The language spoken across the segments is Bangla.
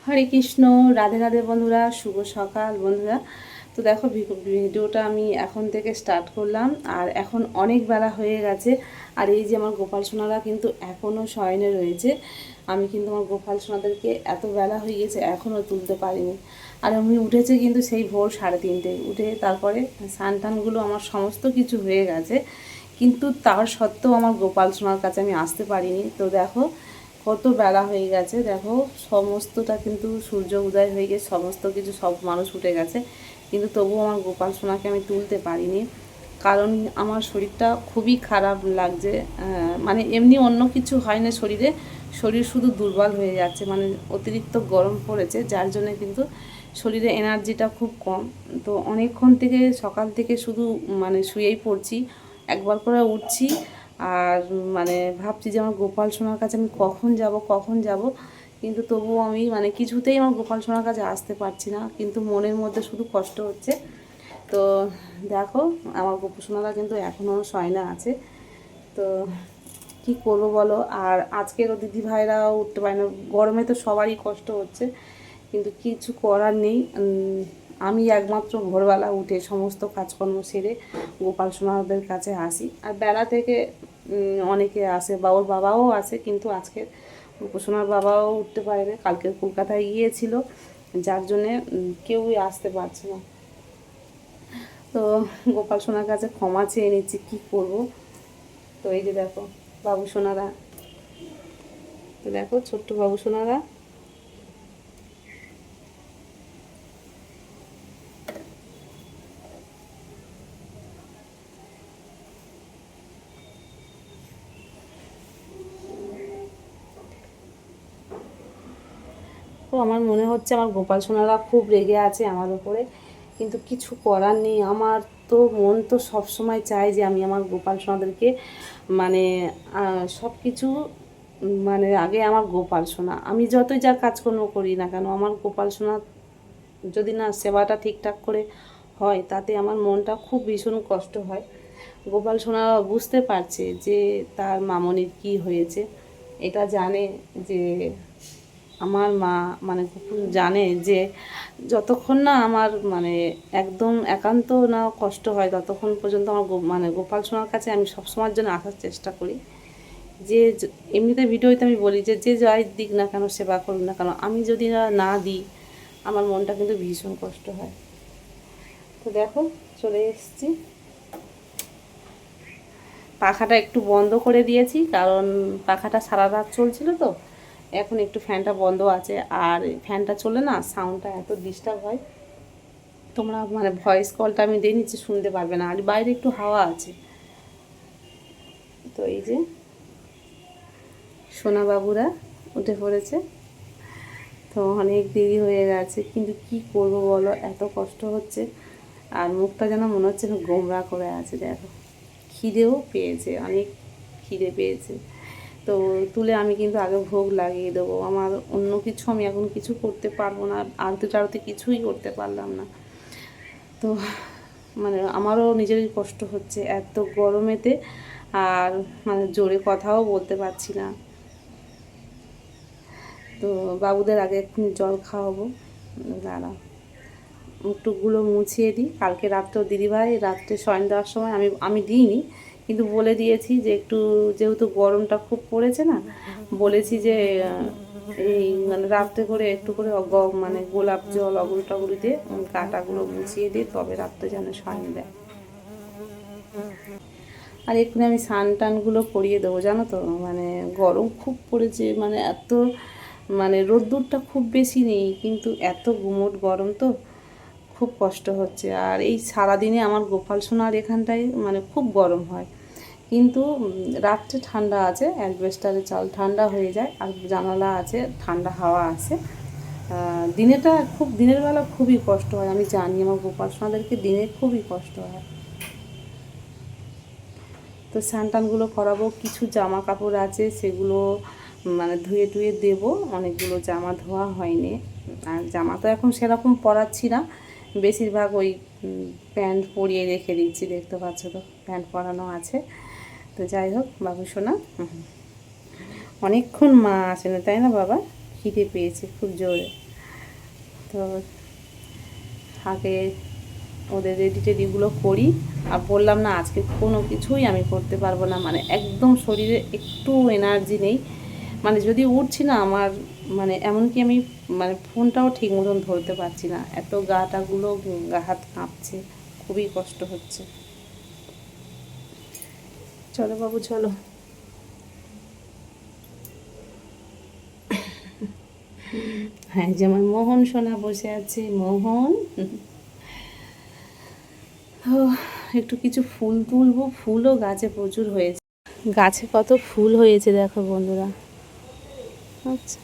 হরে কৃষ্ণ, রাধে রাধে বন্ধুরা, শুভ সকাল বন্ধুরা। তো দেখো ভিডিওটা আমি এখন থেকে স্টার্ট করলাম, আর এখন অনেক বেলা হয়ে গেছে। আর এই যে আমার গোপাল সোনারা কিন্তু এখনও শয়নে রয়েছে। আমি কিন্তু আমার গোপাল সোনাদেরকে এত বেলা হয়ে গেছে এখনও তুলতে পারিনি। আর আমি উঠেছে কিন্তু সেই ভোর 3:30 উঠে তারপরে স্নান টানগুলো আমার সমস্ত কিছু হয়ে গেছে, কিন্তু তার সত্ত্বেও আমার গোপাল সোনার কাছে আমি আসতে পারিনি। তো দেখো কত বেলা হয়ে গেছে, দেখো সমস্তটা কিন্তু সূর্য উদয় হয়ে গেছে, সমস্ত কিছু সব মানুষ উঠে গেছে, কিন্তু তবুও আমার গোপাল সোনাকে আমি তুলতে পারিনি। কারণ আমার শরীরটা খুবই খারাপ লাগছে। মানে এমনি অন্য কিছু হয় না শরীরে, শরীর শুধু দুর্বল হয়ে যাচ্ছে, মানে অতিরিক্ত গরম পড়েছে, যার জন্য কিন্তু শরীরে এনার্জিটা খুব কম। তো অনেকক্ষণ থেকে সকাল থেকে শুধু মানে শুয়েই পড়ছি, একবার করে উঠছি আর মানে ভাবছি যে আমার গোপাল সোনার কাছে আমি কখন যাব, কিন্তু তবুও আমি মানে কিছুতেই আমার গোপাল সোনার কাছে আসতে পারছি না, কিন্তু মনের মধ্যে শুধু কষ্ট হচ্ছে। তো দেখো আমার গোপাল সোনারা কিন্তু এখনও শয়না আছে। তো কি করবো বলো, আর আজকেরও দিদি ভাইরাও উঠতে পারে না, গরমে তো সবারই কষ্ট হচ্ছে, কিন্তু কিছু করার নেই। আমি একমাত্র ভোরবেলা উঠে সমস্ত কাজকর্ম সেরে গোপাল সোনাদের কাছে আসি। আর বেলা থেকে অনেকে আসে, বা ওর বাবাও আসে, কিন্তু আজকে গোপাল সোনার বাবাও উঠতে পারে না, কালকে কলকাতায় গিয়েছিল, যার জন্যে কেউই আসতে পারছে না। তো গোপাল সোনার কাছে ক্ষমা চেয়ে নিচ্ছি, কী করবো। তো এই যে দেখো বাবু সোনারা, তো দেখো ছোট্ট বাবু সোনারা। তো আমার মনে হচ্ছে আমার গোপাল সোনারা খুব রেগে আছে আমার উপরে, কিন্তু কিছু করার নেই। আমার তো মন তো সবসময় চায় যে আমি আমার গোপাল সোনাদেরকে মানে সব কিছু মানে আগে আমার গোপাল সোনা, আমি যতই যা কাজকর্ম করি না কেন, আমার গোপাল সোনা যদি না সেবাটা ঠিকঠাক করে হয়, তাতে আমার মনটা খুব ভীষণ কষ্ট হয়। গোপাল সোনা বুঝতে পারছে যে তার মামনির কী হয়েছে, এটা জানে যে আমার মা মানে জানে যে যতক্ষণ না আমার মানে একদম একান্ত না কষ্ট হয়, ততক্ষণ পর্যন্ত আমার মানে গোপাল সোনার কাছে আমি সবসময়ের জন্য আসার চেষ্টা করি। যে এমনিতে ভিডিওতে আমি বলি যে যে যাই দিক না কেন, সেবা করুক না কেন, আমি যদি না দিই আমার মনটা কিন্তু ভীষণ কষ্ট হয়। তো দেখো চলে এসেছি, পাখাটা একটু বন্ধ করে দিয়েছি, কারণ পাখাটা সারা রাত চলছিল, তো এখন একটু ফ্যানটা বন্ধ আছে। আর ফ্যানটা চলে না সাউন্ডটা এত ডিস্টার্ব হয়, তোমরা মানে ভয়েস কলটা আমি দিয়ে নিচ্ছি, শুনতে পারবে না, আর বাইরে একটু হাওয়া আছে। তো এই যে সোনা বাবুরা উঠে পড়েছে। তো অনেক দেরি হয়ে গেছে, কিন্তু কি করব বলো, এত কষ্ট হচ্ছে, আর মুখটা যেন মনে হচ্ছে গোমরা করে আছে। দেখো খিদেও পেয়েছে, অনেক খিদে পেয়েছে। তো তুলে আমি কিন্তু আগে ভোগ লাগিয়ে দেবো, আমার অন্য কিছু আমি এখন কিছু করতে পারবো না, আরতি টারতি কিছুই করতে পারলাম না। তো মানে আমারও নিজেরই কষ্ট হচ্ছে এত গরমেতে, আর মানে জোরে কথাও বলতে পারছি না। তো বাবুদের আগে একটু জল খাওয়াবো, দাঁড়া মুখটুকগুলো মুছিয়ে দিই। কালকে রাত্রেও দিদিভাই রাত্রে শয়ন দেওয়ার সময় আমি দিইনি, কিন্তু বলে দিয়েছি যে একটু, যেহেতু গরমটা খুব পড়েছে না, বলেছি যে এই মানে রাত্রে করে একটু করে মানে গোলাপ জল অগুল টগুলি দিয়ে কাঁটাগুলো মুছিয়ে দিয়ে তবে রাত্রে যেন শয়ন দেয়। আর এক্ষুনি আমি স্নান টানগুলো করিয়ে দেবো, জানো তো, মানে গরম খুব পড়েছে, মানে এত মানে রোদ্দুরটা খুব বেশি নেই, কিন্তু এত গুমোট গরম, তো খুব কষ্ট হচ্ছে। আর এই সারাদিনে আমার গোপাল সোনার এখানটায় মানে খুব গরম হয়, কিন্তু রাত্রে ঠান্ডা আছে, অ্যালবেস্টারের চাল ঠান্ডা হয়ে যায়, আর জানালা আছে, ঠান্ডা হাওয়া আছে। দিনের বেলা খুবই কষ্ট হয়, আমি জানি আমার গোপাল সোনাদেরকে দিনে খুবই কষ্ট হয়। তো স্নান টানগুলো করাবো, কিছু জামা কাপড় আছে সেগুলো মানে ধুয়ে টুয়ে দেবো, অনেকগুলো জামা ধোয়া হয়নি। আর জামা তো এখন সেরকম পরাচ্ছি না, বেশিরভাগ ওই প্যান্ট পরিয়ে রেখে দিচ্ছি, দেখতে পাচ্ছ তো প্যান্ট পরানো আছে। তো যাই হোক বাবু সোনা, অনেকক্ষণ মা আসে না, তাই না বাবা, খিদে পেয়েছে খুব জোরে। তো আগে ওদের রেডি টেডিগুলো করি। আর বললাম না, আজকে কোনো কিছুই আমি করতে পারবো না, মানে একদম শরীরে একটু এনার্জি নেই। মানে যদি উঠছি না আমার, মানে এমনকি আমি মানে ফোনটাও ঠিক মতন ধরতে পারছি না, এত গাটাগুলো গা হাত কাঁপছে, খুবই কষ্ট হচ্ছে। চলো বাবু চলো। হ্যাঁ, যেমন মোহন সোনা বসে আছে, মোহন। ও, একটু কিছু ফুল তুলবো, ফুলও গাছে প্রচুর হয়েছে। গাছে কত ফুল হয়েছে দেখো বন্ধুরা। আচ্ছা,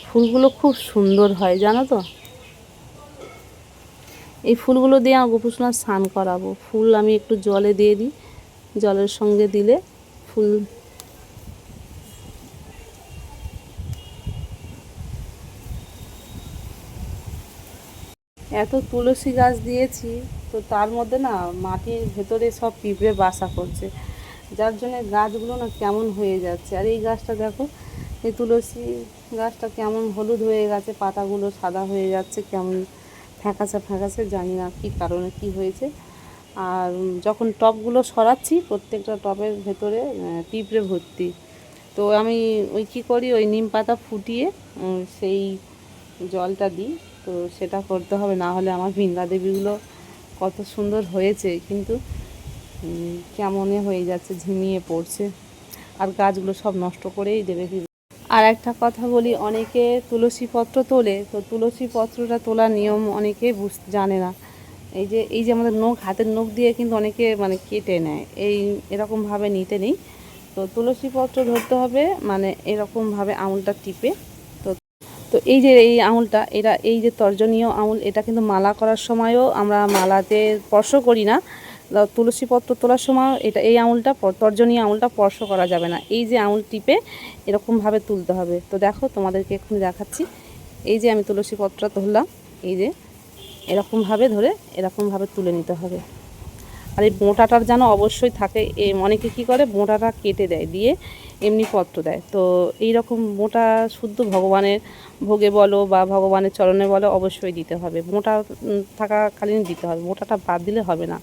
ফুলগুলো খুব সুন্দর হয় জানো তো। এই ফুলগুলো দিয়ে আমার গোপুসোনার স্নান করাবো। ফুল আমি একটু জলে দিয়ে দিই, জলের সঙ্গে দিলে ফুল। এত তুলসী গাছ দিয়েছি, তো তার মধ্যে না মাটির ভেতরে সব পিঁপড়ে বাসা করছে, যার জন্য গাছগুলো না কেমন হয়ে যাচ্ছে। আর এই গাছটা দেখো, এই তুলসী গাছটা কেমন হলুদ হয়ে গেছে, পাতাগুলো সাদা হয়ে যাচ্ছে, কেমন ফ্যাকাসে ফ্যাকাসে, জানি না কী কারণে কী হয়েছে। আর যখন টবগুলো সরাচ্ছি, প্রত্যেকটা টবের ভেতরে পিঁপড়ে ভর্তি। তো আমি ওই কী করি, ওই নিম পাতা ফুটিয়ে সেই জলটা দিই। তো সেটা করতে হবে, না হলে আমার ভিঙ্গা দেবীগুলো কত সুন্দর হয়েছে, কিন্তু কেমনে হয়ে যাচ্ছে, ঝিমিয়ে পড়ছে, আর গাছগুলো সব নষ্ট করেই দেবে। আর একটা কথা বলি, অনেকে তুলসী পত্র তোলে, তো তুলসী পত্রটা তোলার নিয়ম অনেকে জানে না। এই যে আমাদের নখ, হাতের নখ দিয়ে কিন্তু অনেকে মানে কেটে নেয়, এরকমভাবে নিতে নেই। তো তুলসী পত্র ধরতে হবে, মানে এরকমভাবে আঙুলটা টিপে। তো তো এই যে এই আঙুলটা, এই যে তর্জনীয় আঙুল, এটা কিন্তু মালা করার সময়ও আমরা মালাতে স্পর্শ করি না। তুলসী পত্র তোলার সময় এই আঙুলটা, তর্জনীয় আঙুলটা স্পর্শ করা যাবে না। এই যে আঙুল টিপে এরকমভাবে তুলতে হবে। তো দেখো তোমাদেরকে এক্ষুনি দেখাচ্ছি। এই যে আমি তুলসী পত্রটা ধরলাম, এই যে এরকমভাবে ধরে এরকমভাবে তুলে নিতে হবে। আর এই বোঁটাটার যেন অবশ্যই থাকে। অনেকে কী করে, বোঁটাটা কেটে দেয়, দিয়ে এমনি পত্র দেয়। তো এই রকম বোঁটা শুদ্ধ ভগবানের ভোগে বলো বা ভগবানের চরণে বলো, অবশ্যই দিতে হবে। বোঁটা থাকাকালীন দিতে হবে, বোঁটাটা বাদ দিলে হবে না।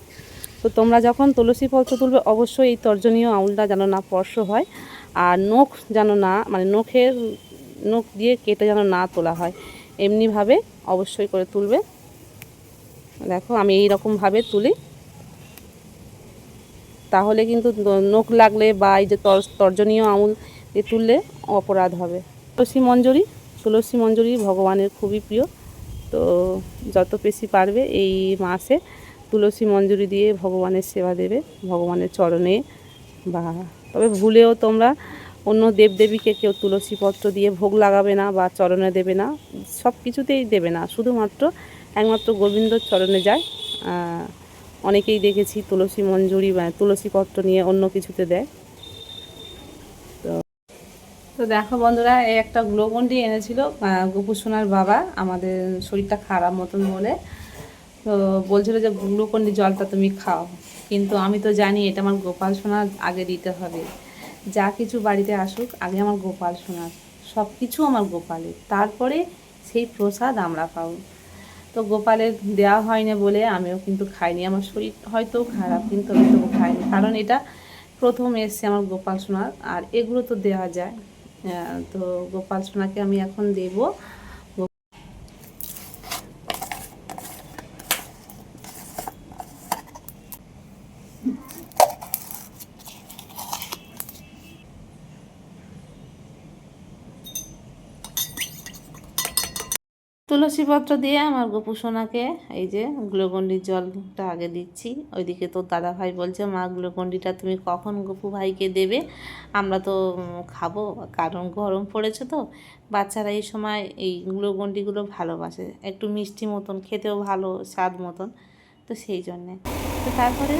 তো তোমরা যখন তুলসী পত্র তুলবে, অবশ্যই এই তর্জনীয় আঙুলটা যেন না স্পর্শ হয়, আর নখ যেন না, মানে নখ দিয়ে কেটে যেন না তোলা হয়, এমনিভাবে অবশ্যই করে তুলবে। দেখো আমি এই রকমভাবে তুলি, তাহলে কিন্তু নখ লাগলে বা এই যে তর্জনীয় আঙুল দিয়ে তুললে অপরাধ হবে। তুলসী মঞ্জুরি ভগবানের খুবই প্রিয়। তো যত বেশি পারবে এই মাসে তুলসী মঞ্জুরি দিয়ে ভগবানের সেবা দেবে, ভগবানের চরণে। বা তবে ভুলেও তোমরা অন্য দেবদেবীকে কেউ তুলসী পত্র দিয়ে ভোগ লাগাবে না বা চরণে দেবে না, সব কিছুতেই দেবে না, শুধুমাত্র একমাত্র গোবিন্দর চরণে যায়। অনেকেই দেখেছি তুলসী মঞ্জুরি বা তুলসী পত্র নিয়ে অন্য কিছুতে দেয়। তো দেখো বন্ধুরা, এই একটা গ্লুকন্ডি এনেছিল গোপু সোনার বাবা, আমাদের শরীরটা খারাপ মতন বলে। তো বলছিল যে গ্লুকন্ডি জলটা তুমি খাও, কিন্তু আমি তো জানি এটা আমার গোপাল সোনার আগে দিতে হবে। যা কিছু বাড়িতে আসুক, আগে আমার গোপাল সোনার, সব কিছু আমার গোপালের, তারপরে সেই প্রসাদ আমরা পাবো। তো গোপালের দেওয়া হয়নি বলে আমিও কিন্তু খাইনি। আমার শরীর হয়তো খারাপ, কিন্তু আমি তবু খাইনি, কারণ এটা প্রথম এসছে আমার গোপাল সোনার, আর এগুলো তো দেওয়া যায়। তো গোপাল সোনাকে আমি এখন দেবো। তুলসী পত্র দিয়ে আমার গোপু সোনাকে এই যে গ্লুকন্ডির জলটা আগে দিচ্ছি। ওইদিকে তো দাদা ভাই বলছে, মা গ্লুকন্ডিটা তুমি কখন গোপু ভাইকে দেবে, আমরা তো খাবো, কারণ গরম পড়েছে। তো বাচ্চারা এই সময় এই গ্লুকন্ডিগুলো ভালোবাসে, একটু মিষ্টি মতন, খেতেও ভালো স্বাদ মতন, তো সেই জন্যে। তো তারপরে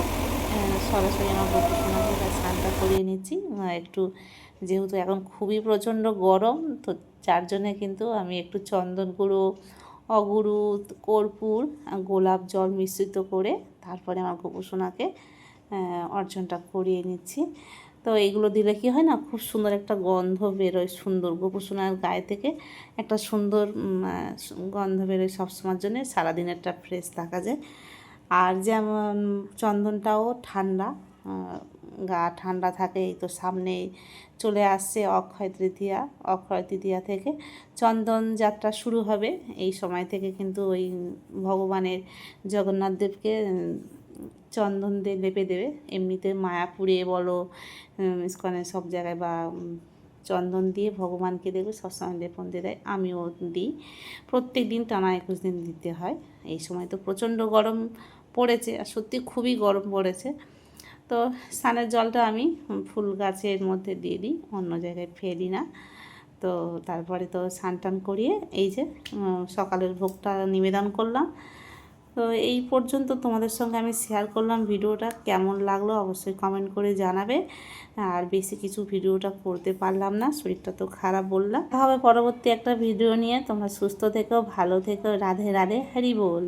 সরাসরি আমার গোপু সোনাকে স্নানটা করিয়ে নিচ্ছি। একটু যেহেতু এখন খুবই প্রচণ্ড গরম, তো যার জন্যে কিন্তু আমি একটু চন্দন গুঁড়ো, অগুরুত, কর্পূর, গোলাপ জল মিশ্রিত করে তারপরে আমার গোপু সোনাকে অর্চনটা করিয়ে নিচ্ছি। তো এইগুলো দিলে কি হয় না, খুব সুন্দর একটা গন্ধ বেরোয়, সুন্দর গোপুর সোনার গায়ে থেকে একটা সুন্দর গন্ধ বেরোয় সবসময়ের জন্য, সারাদিনেরটা ফ্রেশ থাকা যায়। আর যেমন চন্দনটাও ঠান্ডা, গা ঠান্ডা থাকে। এই তো সামনেই চলে আসছে অক্ষয় তৃতীয়া, অক্ষয় তৃতীয়া থেকে চন্দন যাত্রা শুরু হবে। এই সময় থেকে কিন্তু ওই ভগবানের জগন্নাথ দেবকে চন্দন দিয়ে লেপে দেবে। এমনিতে মায়াপুরে বলো, ইস্কনের সব জায়গায় বা চন্দন দিয়ে ভগবানকে দেখবে সবসময় লেপন দিয়ে দেয়, আমিও দিই। প্রত্যেক দিন টানা 21 দিন দিতে হয়। এই সময় তো প্রচণ্ড গরম পড়েছে, আর সত্যি খুবই গরম পড়েছে। তো স্নানের জলটা আমি ফুল গাছের মধ্যে দিয়ে দিই, অন্য জায়গায় ফেলি না। তো তারপরে তো স্নান টান করিয়ে এই যে সকালের ভোগটা নিবেদন করলাম। তো এই পর্যন্ত তোমাদের সঙ্গে আমি শেয়ার করলাম। ভিডিওটা কেমন লাগলো অবশ্যই কমেন্ট করে জানাবে। আর বেশি কিছু ভিডিওটা করতে পারলাম না, শরীরটা তো খারাপ বললাম। হবে পরবর্তী একটা ভিডিও নিয়ে। তোমরা সুস্থ থেকো, ভালো থেকো। রাধে রাধে, হরি বল।